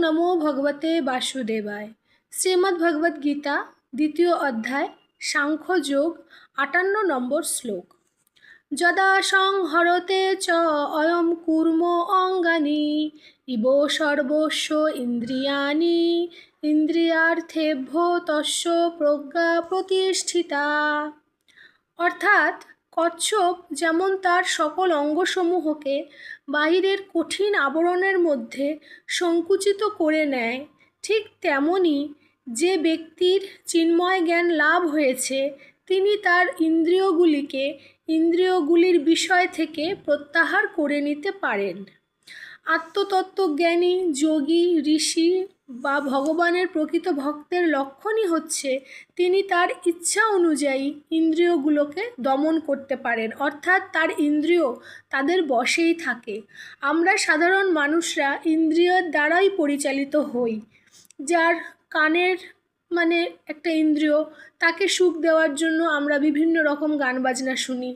নমো ভগবতে বাসুদেবায়। শ্রীমদ্ভগবদ্ গীতা দ্বিতীয় অধ্যায় সাংখ্যযোগ 58 নম্বর শ্লোক। যদা সংহরতে চ অয়ম কুর্ম অঙ্গানি ইব সর্বস্ব ইন্দ্রিয়াণি ইন্দ্রিয়ার্থেভ্যো তস্য প্রজ্ঞা প্রতিষ্ঠিতা। অর্থাৎ কচ্ছপ যেমন তার সকল অঙ্গসমূহকে বাহিরের কঠিন আবরণের মধ্যে সংকুচিত করে নেয়, ঠিক তেমনি যে ব্যক্তির চিন্ময় জ্ঞান লাভ হয়েছে তিনি তার ইন্দ্রিয়গুলিকে ইন্দ্রিয়গুলির বিষয় থেকে প্রত্যাহার করে নিতে পারেন। আত্মতত্ত্বজ্ঞানী যোগী ঋষি বা ভগবানের প্রকৃত ভক্তের লক্ষণই হচ্ছে তিনি তার ইচ্ছা অনুযায়ী ইন্দ্রিয়গুলোকে দমন করতে পারেন, অর্থাৎ তার ইন্দ্রিয় তাদের বশেই থাকে। আমরা সাধারণ মানুষরা ইন্দ্রিয়ের দ্বারাই পরিচালিত হই। যার কানের একটা ইন্দ্রিয়, তাকে সুখ দেওয়ার জন্য আমরা বিভিন্ন রকম গান বাজনা শুনি।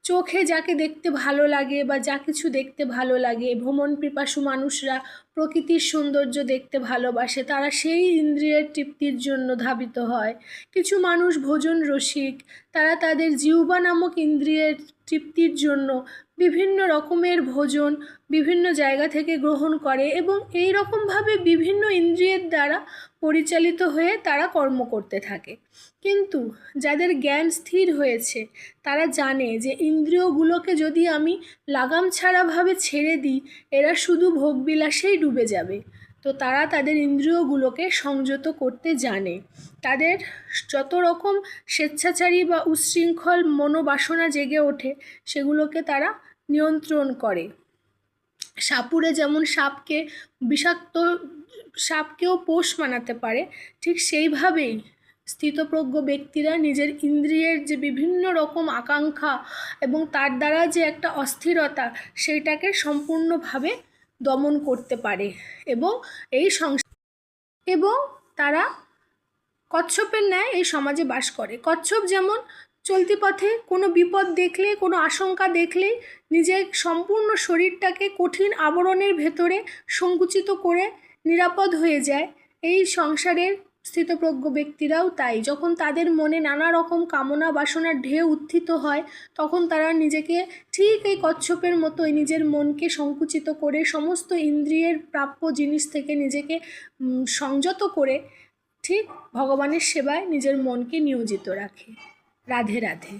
চোখে যাকে দেখতে ভালো লাগে বা যা কিছু দেখতে ভালো লাগে, ভ্রমণ পিপাসু মানুষরা প্রকৃতির সৌন্দর্য দেখতে ভালোবাসে, তারা সেই ইন্দ্রিয়ের তৃপ্তির জন্য ধাবিত হয়। কিছু মানুষ ভোজন রসিক, তারা তাদের জিহ্বা নামক ইন্দ্রিয়ের তৃপ্তির জন্য বিভিন্ন রকমের ভোজন বিভিন্ন জায়গা থেকে গ্রহণ করে এবং এই রকমভাবে বিভিন্ন ইন্দ্রিয়ের দ্বারা পরিচালিত হয়ে তারা কর্ম করতে থাকে। কিন্তু যাদের জ্ঞান স্থির হয়েছে তারা জানে যে ইন্দ্রিয়গুলোকে যদি আমি লাগাম ছাড়াভাবে ছেড়ে দিই এরা শুধু ভোগবিলাসেই ডুবে যাবে। তো তারা তাদের ইন্দ্রিয়গুলোকে সংযত করতে জানে। তাদের যত রকম স্বেচ্ছাচারী বা উচ্ছৃঙ্খল মনোবাসনা জেগে ওঠে সেগুলোকে তারা নিয়ন্ত্রণ করে। সাপুড়ে যেমন বিষাক্ত সাপকেও পোষ মানাতে পারে, ঠিক সেইভাবেই স্থিতপ্রজ্ঞ ব্যক্তিরা নিজের ইন্দ্রিয়ের যে বিভিন্ন রকম আকাঙ্ক্ষা এবং তার দ্বারা যে একটা অস্থিরতা সেইটাকে সম্পূর্ণভাবে দমন করতে পারে এবং তারা কচ্ছপের ন্যায় এই সমাজে বাস করে। কচ্ছপ যেমন চলতি পথে কোনো বিপদ দেখলে, কোনো আশঙ্কা দেখলে নিজের সম্পূর্ণ শরীরটাকে কঠিন আবরণের ভেতরে সংকুচিত করে নিরাপদ হয়ে যায়, এই সংসারের স্থিতপ্রজ্ঞ ব্যক্তিরাও তাই। যখন তাদের মনে নানা রকম কামনা বাসনার ঢেউ উত্থিত হয় তখন তারা নিজেকে ঠিক এই কচ্ছপের মতোই নিজের মনকে সংকুচিত করে সমস্ত ইন্দ্রিয়ের প্রাপ্য জিনিস থেকে নিজেকে সংযত করে ঠিক ভগবানের সেবায় নিজের মনকে নিয়োজিত রাখে। রাধে রাধে।